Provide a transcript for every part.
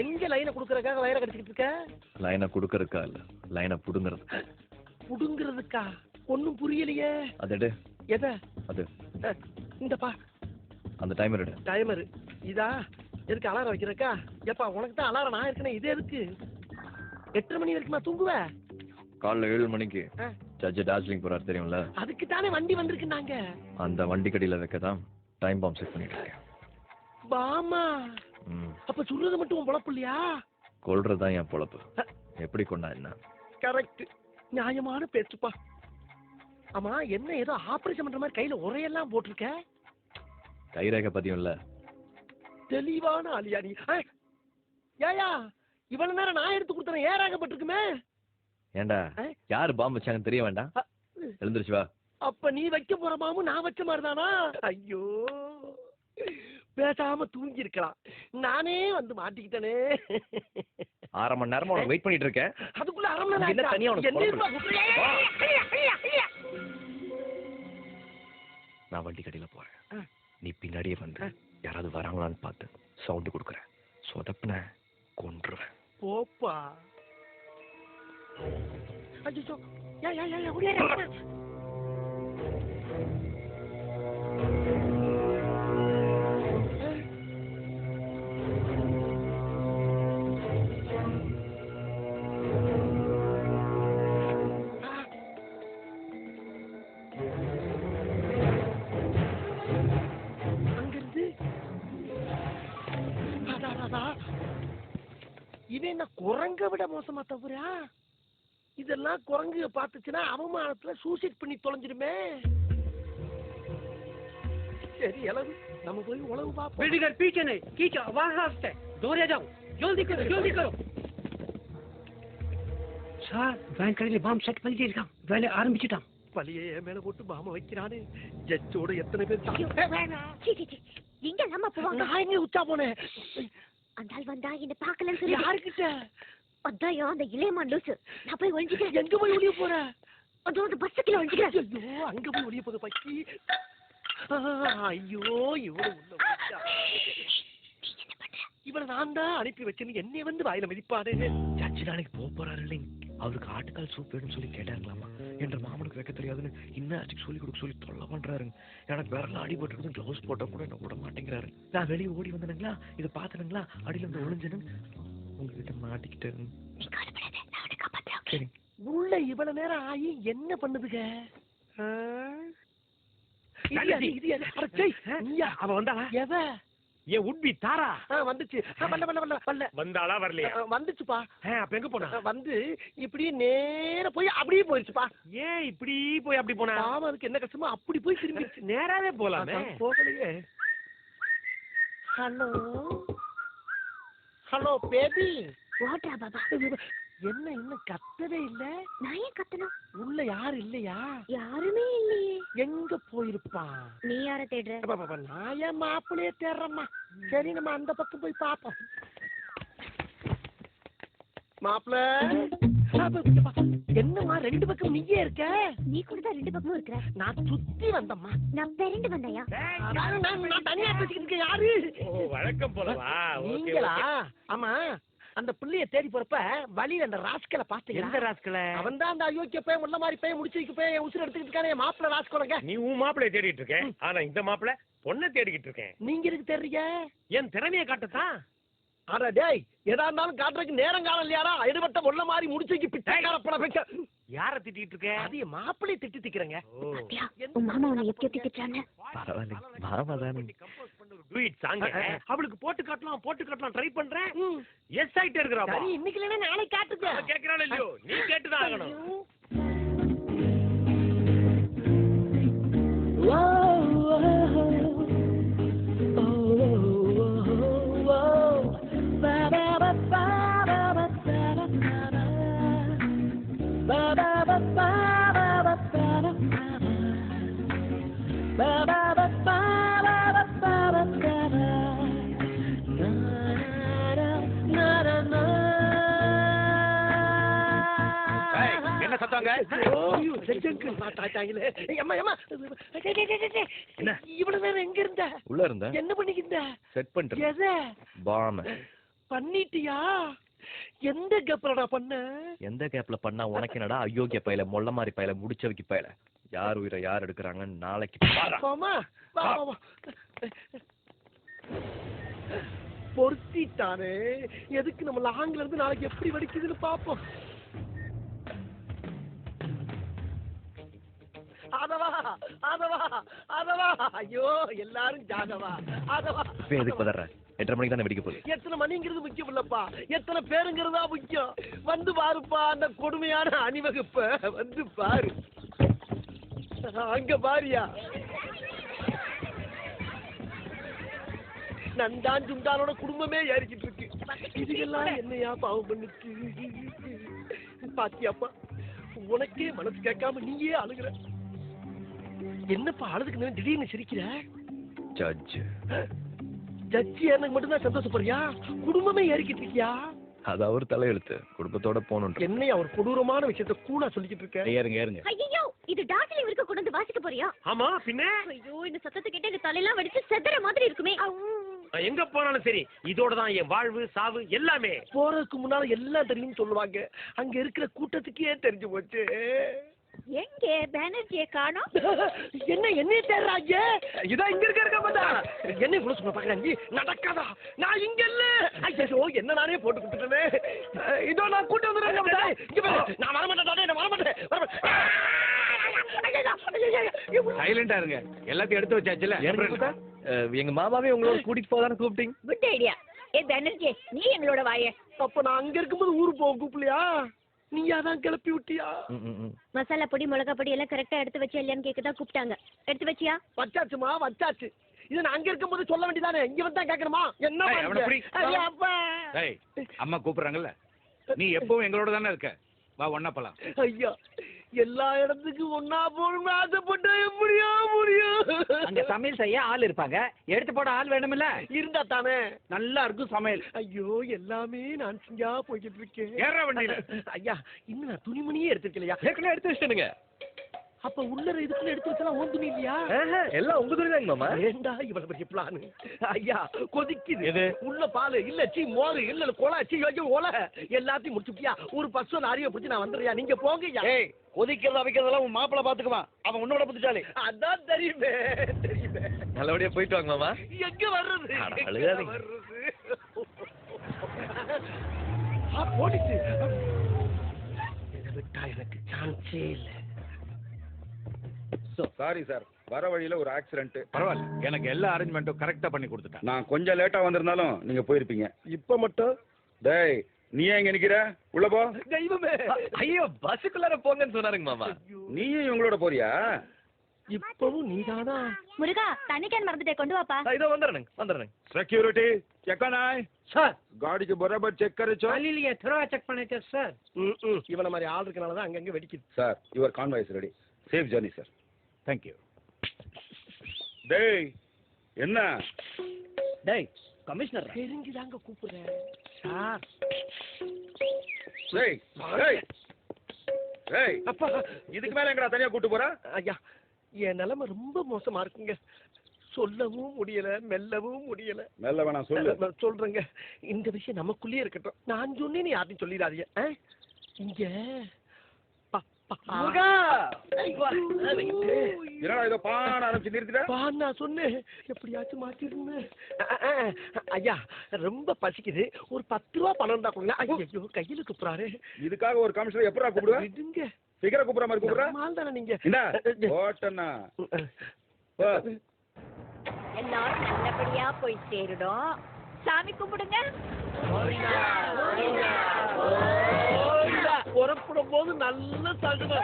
எங்க லைனை குடுக்கறதுக்காக வயரை கடிச்சிட்டு இருக்க? லைனை குடுக்கறதுக்கா இல்ல, லைனை புடுங்கிறது. புடுங்கிறதுக்கா? ஒன்னும் புரியலையே. அது எத? அது இந்தப்பா அந்த டைமர் எடு. டைமர் இதா? எதுக்கு அலாரம் வைக்கிறக்கா? எப்பா உனக்கு தான் அலாரம் நான் இருக்கேன், இது எதுக்கு? 8:30 மணி வரைக்குமா தூங்குவ? காலைல 7 மணிக்கு ஜட்ஜ் டார்ஜிலிங் போறாரு தெரியும்ல? அதுக்கு தானே வண்டி வந்திருக்கு. நாங்க அந்த வண்டி கடியில வைக்கதான் டைம் பாம் செட் பண்ணிட்டு இருக்கேன். பாமா? அப்ப சொல்றது மட்டும் உன் பொழப்பு இல்லையா? கொல்றதுதான் என் பொழப்பு. எப்படி கொண்டா என்ன? கரெக்ட், நியாயமான பேச்சுப்பா. ஆமா, என்ன ஏதோ ஆபரேஷன் பண்ற மாதிரி கையில உரையெல்லாம் போட்டிருக்க? கைரேகை பதியும் இல்ல? தெளிவான ஆளியா நீ? ஏயா இவ்வளவு நேரம் நான் எடுத்து கொடுத்தேன், ஏறாகப்பட்டிருக்குமே. ஏண்டா யாரு பாம்பு வச்சாங்கன்னு தெரிய வேண்டாம்? எழுந்திருச்சு வா. அப்ப நீ வைக்க போற பாம்பு நான் வச்ச மாதிரிதானா? ஐயோ, பேசாம தூங்கி இருக்கலாம், நானே வந்து மாட்டிக்கிட்டனே. 1/2 மணி நேரமா உனக்கு வெயிட் பண்ணிட்டு இருக்கேன். அதுக்குள்ள 1/2 மணி நேரம் தனியா நான் வண்டி கடையில போறேன், நீ பின்னாடியே வந்து யாராவது வராங்களான்னு பார்த்து சவுண்ட் கொடுக்குறேன். சொதப்பின கொன்றுவேன். போப்பா. ஐயோ, இவன் என்ன குரங்க விட மோசமா தவிர? இதெல்லாம் குரங்கு பார்த்துச்சுன்னா அவமானத்துல சூசைட் பண்ணி தொலைஞ்சிருமே. சரி, எலவு நம்ம போய் உழவு பார்ப்போம். बिल्डिंगर पीछे नहीं, कीचो वहां से दूर जाओ, जल्दी करो जल्दी करो. சார், வேன் கடையில பாம் செட் பண்ணிட்டு வேலை ஆரம்பிச்சுட்டான். பழியே மேல போட்டு பாம வைக்கிறானே. ஜட்ஜோட எத்தனை பேர் எங்க நம்ம போவாங்க? நான் எங்க உச்சா போனேன். அந்த ஆள் வந்தா என்ன பாக்கலன்னு சொல்லி யாருக்கிட்ட? அதான் அந்த இளையமான் லூசு. நான் போய் ஒழிஞ்சுக்கிறேன். எங்க போய் ஒளிய போற? அதோ அந்த பஸ்ஸுக்குள்ள ஒழிஞ்சுக்கிறேன். ஐயோ, அங்க போய் ஒளிய போது பக்கி. ஐயோ, இவளு உள்ள இவளை நான் தான் அனுப்பி வச்சேன்னு என்னை வந்து வாயில மிதிப்பாரு. ஜட்ஜி நாளைக்கு போறாரு இல்லைங்க, அவருக்கு ஆட்டுக்கால் சூப் வேணும்னு சொல்லி கேட்டாங்களாமா. என்ற மாமனுக்கு வைக்க தெரியாதுன்னு இன்னும் சொல்லி கொடுக்க சொல்லி தொல்லை பண்றாருங்க. எனக்கு விரல அடிபட்டு க்ளவுஸ் போட்ட கூட என்ன விட மாட்டேங்கிறாரு. நான் வெளியே ஓடி வந்தனுங்களா, இதை பாத்துனுங்களா, அடியில இருந்து ஒளிஞ்சனு உங்ககிட்ட மாட்டிக்கிட்டேன். சரி, உள்ள இவ்வளவு நேரம் ஆகி என்ன பண்ணுதுங்க? அவ வந்தாளா? எவ? ஏ உட்பி தாரா வந்துச்சு. வந்தாளா வரலையா? வந்துச்சுப்பா. அப்ப எங்க போனா? வந்து இப்படி நேர போய் அப்படியே போயிருச்சுப்பா. ஏன் இப்படி போய் அப்படி போனா? பாவம், அதுக்கு என்ன கஷ்டமோ அப்படி போய் திரும்பி நேராவே போலாமே. போகலையே. Hello hello baby. ஓட்டா பாபா. என்ன இன்னும் கத்தவே இல்ல? நான் ஏன் கத்தணும்? உள்ள யாரு இல்லையா? யாருமே இல்லையே. எங்க போயிருப்பான்? நீ யார தேடுற? நான் என் மாப்பிளைய தேடுறேம்மா. சரி, நம்ம அந்த பக்கம் போய் பாப்போம். மாப்பிள்ள, என்னம்மா 2 பக்கம் நீயே இருக்க? நீ கூட தான் 2 பக்கமும் இருக்கிற. நான் சுத்தி வந்தம்மா. நான் பெரண்டு வந்தையா? நான் தனியா பேசிக்கிட்டு இருக்கேன். யாரு? வழக்கம் போலவா? நீங்களா? ஆமா, அந்த பிள்ளைய தேடி போறப்ப வழியில அந்த ராஸ்கலை பாத்தீங்க? எந்த ராஸ்கலை? அவன் தான் அந்த அயோக்கிய பையன், முள்ள மாதிரி பையன், முடிச்சு போய் உசுறு எடுத்துக்கிட்டு இருக்கானே. என் மாப்பிள்ள ராஸ்கோலங்க. நீ உன் மாப்பிளைய தேடிட்டு இருக்க, ஆனா இந்த மாப்பிள்ள பொண்ணை தேடிக்கிட்டு இருக்கேன். நீங்க எதுக்கு தெரியுங்க? என் திறமையை காட்டத்தான். அட டேய், எதா இருந்தாலும் காட்டுறதுக்கு நேரம் காலம் இல்லையாரா? எடுபட்ட முள்ள மாதிரி முடிச்சுக்கு பிச்சைக்கார பட வைக்க. யார திட்டிட்டு இருக்க? அது மாப்பிள்ளைய திட்டிக்கிறேங்க. உன் மாமா உன்னை எப்படி திட்டுறாங்க? பரவாயில்ல, மாமா தானே. டூயிட் சாங் அவளுக்கு போட்டு காட்டலாம் ட்ரை பண்றேன். எஸ் ஆயிட்டே இருக்கறா. சரி, இன்னைக்கு இல்லனா நாளைக்கு காட்டுங்க. கேக்குறானே இல்லையோ, நீ கேட்டுதான் ஆகணும். என்ன சத்தங்க? இவ்வளவு நேரம் எங்க இருந்த? உள்ள இருந்த. என்ன பண்ணிக்கிட்ட? செட் பண்ணிட்டு. எதை பாம் பண்ணிட்டியா? எந்த கேப்லடா பண்ண? எந்த கேப்ல பண்ணா உனக்கு என்னடா அயோக்கிய பையில மொள்ள மாதிரி பையில முடிச்சவைக்கு பையில. யார் உயிரை யார் எடுக்கிறாங்க நாளைக்கு பாமா. வா வா வா. பொருத்திட்டானே. எதுக்கு நம்ம லாங்ல இருந்து நாளைக்கு எப்படி வடிக்குதுன்னு பாப்போம். ஆதவா ஆதவா ஆதவா. ஐயோ எல்லாரும் ஜாதவா ஆதவா. இப்ப எதுக்கு பதற? 8:30 மணிக்கு தானே வெடிக்க போகுது. எத்தனை மணிங்கிறது முக்கியம் இல்லப்பா, எத்தனை பேருங்கிறதா முக்கியம். வந்து பாருப்பா அந்த கொடுமையான அணிவகுப்ப. வந்து பாரு. அங்க பாரியா நந்தான் சுண்டானோட குடும்பமே ஏறிக்கிட்டு இருக்கு. இதுக்கெல்லாம் என்னையா பாவம் பண்ணுச்சு? பாத்தியாப்பா, உனக்கே மனசு கேட்காம நீயே அழுகுற. என்னப்பா அழுதுக்கு திடீர்னு சிரிக்கிற? ஜட்ஜ் ஜட்ஜி எனக்கு மட்டும்தான் சந்தோஷப்படுறியா? குடும்பமே ஏறிக்கிட்டு இருக்கியா? அது அவர் தலையெழுத்து. குடும்பத்தோட போகணும். என்னையா ஒரு கொடூரமான விஷயத்த கூட சொல்லிக்கிட்டு இருக்க? ஏறுங்க ஏறுங்க. ஐயோ, இது டார்ஜிலிங் இருக்க கொண்டு வந்து வாசிக்க போறியா? ஆமா பின்ன. ஐயோ, இந்த சத்தத்தை கேட்டு எங்க தலையெல்லாம் வெடிச்சு செதற மாதிரி இருக்குமே. எங்க போனாலும் சரி இதோட தான் என் வாழ்வு சாவு எல்லாமே. போறதுக்கு முன்னால எல்லாம் தெரியும்னு சொல்லுவாங்க. அங்க இருக்கிற கூட்டத்துக்கே தெரிஞ்சு போச்சு. எங்க பேனர்ஜியை காணோம்? என்ன என்னைய தேடுறாங்க? இதான் இங்க இருக்க மாட்டா. என்ன இவ்வளவு சொல்ல பாக்குறாங்க? நடக்காதா? நான் இங்க இல்ல. ஐயோ என்ன நானே போட்டு கொடுத்துட்டேனே. இதோ நான் கூட்டி வந்துடுறேன். இங்க பாரு, நான் வரமாட்டேன். நான் வரமாட்டேன். சைலண்டா இருங்க. எல்லாத்தையும் எடுத்து வச்சாச்சுல. எங்க மாமாவே உங்களோட கூட்டிட்டு போதானே கூப்பிட்டீங்க. Good idea. ஏ பேனர்ஜி, நீ எங்களோட வாயே. அப்ப நான் அங்க இருக்கும்போது ஊருக்கு போக கூப்பிடலையா? நீயா தான் கிளப்பி விட்டியா? மசாலா பொடி மிளகா பொடி எல்லாம் கரெக்டா எடுத்து வச்சியா இல்லையான்னு கேட்கதான் கூப்பிட்டாங்க. எடுத்து வச்சியா? வச்சாச்சுமா வச்சாச்சு. இது நான் அங்க இருக்கும்போது சொல்ல வேண்டியதானே, இங்க வந்தா கேட்கணுமா? என்ன அம்மா கூப்பிடுறாங்கல்ல, நீ எப்பவும் எங்களோட தானே இருக்க. வா ஒன்னா போலாம். ஐயா எல்லா இடத்துக்கும் ஒன்னா போகணும்னு ஆசைப்பட்டா எப்படியா முடியும்? அங்க சமையல் செய்ய ஆள் இருப்பாங்க, எடுத்து போட ஆள் வேணும்ல. இருந்தா தானே நல்லா இருக்கும் சமையல். ஐயோ எல்லாமே நான் செஞ்சா போய்கிட்டு இருக்கேன். ஏற வண்டியில. ஐயா இன்னும் நான் துணிமணியே எடுத்துக்கலையா? ஏற்கனவே எடுத்து வச்சிட்டேனுங்க. அப்ப உள்ள இதுக்குள்ள எடுத்து வச்சலாம் உன் துணி இல்லையா? எல்லாம் உங்க துணி தாங்க மாமா. ஏண்டா இவ்வளவு பெரிய பிளான்? ஐயா கொதிக்குது. எது? உள்ள பால் இல்ல, சீ மோர் இல்ல, கொலை சீ ஒலை எல்லாத்தையும் முடிச்சுட்டியா? ஒரு பஸ் அறிய பிடிச்சி நான் வந்துடுறியா? நீங்க போங்கய்யா. கொதிக்கிறதா வைக்கிறதெல்லாம் உன் மாப்பிள்ள பாத்துக்குவான். அவன் உன்னோட புத்திச்சாலி. அதான் தெரியுமே தெரியுமே. நல்லபடியா போயிட்டு வாங்க மாமா. எங்க வர்றது? அழுகாதீங்க. போடிச்சு. இதை விட்டா எனக்கு சான்ஸே இல்ல. சாரி சார், வர வழியில ஒரு ஆக்சிடென்ட். பரவாயில்ல, எனக்கு எல்லா அரேஞ்ச்மெண்ட்டும் கரெக்டா பண்ணி கொடுத்துட்டேன். நான் கொஞ்சம் லேட்டா வந்திருந்தாலும் நீங்க போயிருப்பீங்க. இப்ப மட்டும் டேய் நீ எங்க நிக்கிற? உள்ள போ. தெய்வமே. ஐயோ பஸ்ஸுக்குள்ளார போங்கன்னு சொன்னாருங்க மாமா. நீயும் இவங்களோட போறியா? இப்பவும் நீதானா? முருகா, தண்ணி கேன் மறந்துட்டே, கொண்டு வாப்பா. இதோ வந்துடுறேங்க. செக்யூரிட்டி செக் ஆனாய் சார் गाड़ी के बराबर चेक करे छो? இல்லையே थोड़ा செக் பண்ணிட்டேன் சார். இவன மாதிரி ஆள் இருக்கனால தான் அங்கங்க வெடிக்குது. Sir your convoy is ready. Safe journey sir. Thank you. டேய் என்ன? டேய் கமிஷனர். தெரிஞ்சுதாங்க கூப்பிடுறேன் சார். டேய் டேய் டேய் அப்பா இதுக்கு மேல எங்கடா தனியா கூட்டி போற? ஐயா என் நிலைமை ரொம்ப மோசமா இருக்குங்க. சொல்லவும் முடியல, மெல்லவும் முடியல. மெல்ல வேணாம் சொல்லு. நான் சொல்றேங்க, இந்த விஷயம் நமக்குள்ளேயே இருக்கட்டும். நான் சொன்னேன்னு யார்ட்டையும் சொல்லிடாதீங்க. இங்க என்னடா இதோ பான ஆரம்பிச்சு நிறுத்திட்ட? நான் சொன்னேன் எப்படியாச்சும் மாத்திருந்தேன். ஐயா ரொம்ப பசிக்குது, ஒரு 10 ரூபா பணம் தான் கொடுங்க. ஐயோ கையில கூப்பிடுறாரு. இதுக்காக ஒரு கமிஷனர் எப்படா கூப்பிடுவ? விடுங்க. ஃபிகரை கூப்பிடுற மாதிரி கூப்பிடுற? மால் தானே நீங்க. என்ன ஓட்டனா? எல்லாரும் நல்லபடியா போய் சேருடும். சாமி கும்பிடுங்க. புறப்படும் போது நல்ல தகுந்த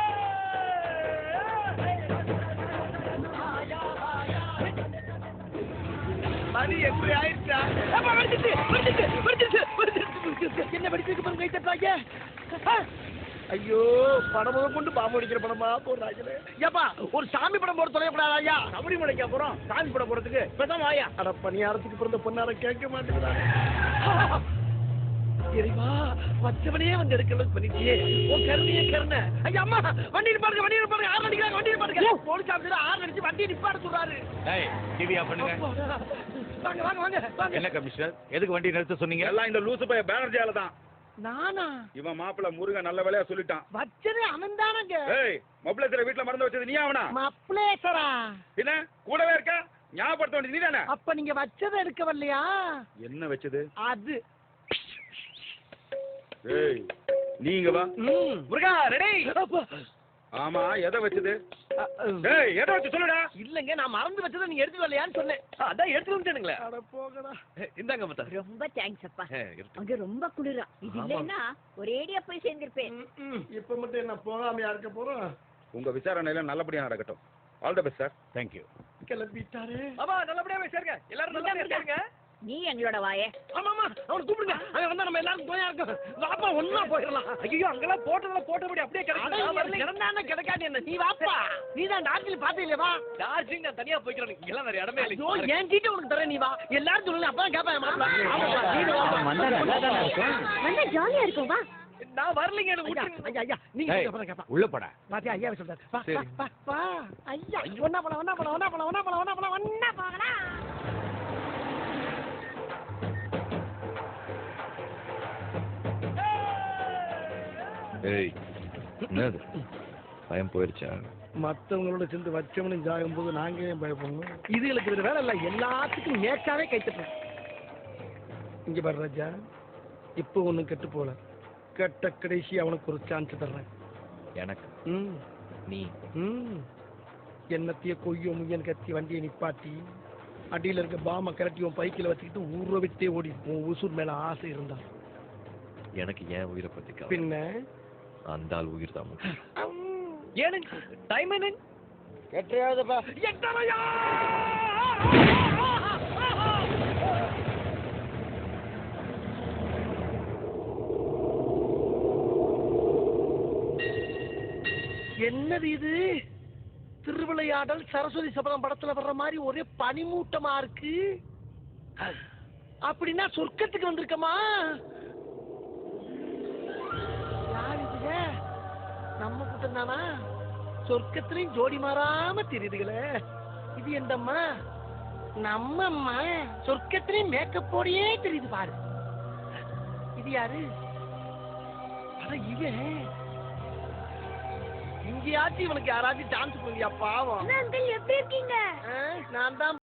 மணி எப்படி ஆயிடுச்சா? என்ன வெடிச்சிருக்கு பாருங்க, கை தட்டாங்க. ஐயோ படம் கொண்டு பாம்பு அடிக்கிற படமா போடுறாங்களே. ஏப்பா ஒரு சாமி படம் போட தொலைப்படாதா? ஐயா கபடி முளைக்க போறோம், சாமி படம் போடுறதுக்கு இப்பதான் ஆயா. அட பணியாரத்துக்கு பிறந்த பொண்ணார கேட்க மாட்டேங்கிறாங்க. இறைவா வச்சவனே வந்து எடுக்கணும் பண்ணிட்டியே உன் கருணையே கருணை. ஐயா அம்மா வண்டி நிப்பாடுங்க ஆறு அடிக்கிறாங்க வண்டி நிப்பாடுங்க. போலீஸ் ஆஃபீஸர் ஆறு அடிச்சு வண்டி நிப்பாட சொல்றாரு. டேய் டிவி ஆஃப் பண்ணுங்க. வாங்க வாங்க வாங்க வாங்க. என்ன கமிஷனர் எதுக்கு வண்டி நிறுத்த சொன்னீங்க? எல்லாம் இந்த லூசு பைய பேனர்ஜியால தான். நானா? இவன் மாப்பிள்ள முருகன் நல்ல வேலையா சொல்லிட்டான். வச்சது அவன் தானங்க. ஏய் மொபைலேசரை வீட்டுல மறந்து வச்சது நீ அவனா? மப்ளேசரா? என்ன கூடவே இருக்க? ஞாபகப்படுத்த வேண்டியது நீ தானே? அப்ப நீங்க வச்சதை எடுக்க வரலையா? என்ன வச்சது? அது ஏய் நீங்க வா. முருகா ரெடி. ஆமா எதை வச்சது? ஏய் எதை வச்சு சொல்லுடா. இல்லங்க நான் மறந்து வச்சதை நீங்க எடுத்து வரலையான்னு சொன்னேன். அதான் எடுத்து வந்துட்டேனுங்களே. அட போகடா. இந்தாங்க மத்தா. ரொம்ப தேங்க்ஸ் அப்பா. இருக்கு. அங்க ரொம்ப குளிரா. இது இல்லைன்னா ஒரேடியா போய் சேர்ந்திருப்பேன். இப்ப மட்டும் என்ன போகாமையா இருக்க போறோம்? உங்க விசாரணையில நல்லபடியா நடக்கட்டும். All the best sir. Thank you. கிளம்பிட்டாரு. ஆமா நல்லபடியா சேருங்க. எல்லாரும் நல்லபடியா சேருங்க. நீ எங்களோட வாயே. ஆமாமா அவனை கூப்பிடுங்க. அவன் வந்தா நம்ம எல்லாரும் போயா இருக்கோம். வாப்பா ஒண்ணா போயிடலாம். ஐயோ அங்கெல்லாம் போட்டபடி அப்படியே கிடந்தானே கிடைக்காது என்ன. நீ வாப்பா. நீ தான் டாக்டர் பாத்தீங்களே வா. டார்ஜிலிங் நான் தனியா போய்க்கிறேன். இங்கெல்லாம் வேற இடமே ஐயோ இல்லை. என் சீட்டு உனக்கு தரேன். நீ வா. எல்லாரும் சொல்லல அப்பதான் கேட்பேன் மாப்பிள்ள. வந்தா ஜாலியா இருக்கும் வா. நான் வரலைங்க எனக்கு ஐயா விட்டுருங்க. ஐயா ஐயா நீங்க ஏய், அப்புறம் கேட்பா. உள்ள போடா. பாத்தியா ஐயா சொல்றாரு. வா சரி. வா வா. ஐயா ஒண்ணா போலாம். ஏய் என்னது பயம் போயிருச்சா? மற்றவங்களோட சேர்ந்து வச்சவனும் ஜாகும் போது நாங்க ஏன் பயப்படணும்? இதுகளுக்கு வேற வேலை இல்லை. எல்லாத்துக்கும் நேக்காவே கைத்தட்டணும். இங்க பாரு ராஜா, இப்போ ஒன்றும் கெட்டு போல. கெட்ட கடைசி அவனுக்கு ஒரு சான்ஸ் தர்றேன். எனக்கு ம் நீ என்னத்தைய கொய்யோ முய்யன் கத்தி வண்டியை நிப்பாட்டி அடியில் இருக்க பாம கரட்டி உன் பைக்கில் வச்சுக்கிட்டு ஊரை விட்டே ஓடி உன் உசூர் மேல ஆசை இருந்தா எனக்கு ஏன் உயிரை பத்தி கவலை. பின்ன அந்த ஆள் உயிர் தான் முக்கியம். ஏனுங்க டைம் என்ன? கெட்டையாவதுப்பா. எட்டரையா? என்னது இது? திருவிளையாடல் சரஸ்வதி சபதம் படத்துல வர்ற மாதிரி ஒரே பனிமூட்டமா இருக்கு. அப்படின்னா சொர்க்கத்துக்கு வந்திருக்கமா? யார் இதுங்க? நம்ம கூட்டம் தானா? சொர்க்கத்திலையும் ஜோடி மாறாம தெரியுதுங்களே. இது எந்தம்மா? நம்ம அம்மா. சொர்க்கத்திலையும் மேக்கப் போடியே தெரியுது பாரு. இது யாரு? அட இவன். இங்கேயாச்சும் இவனுக்கு யாராச்சும் டான்ஸ் பண்ணியா பாவம். அங்கிள் எப்படி இருக்கீங்க? நான் தான்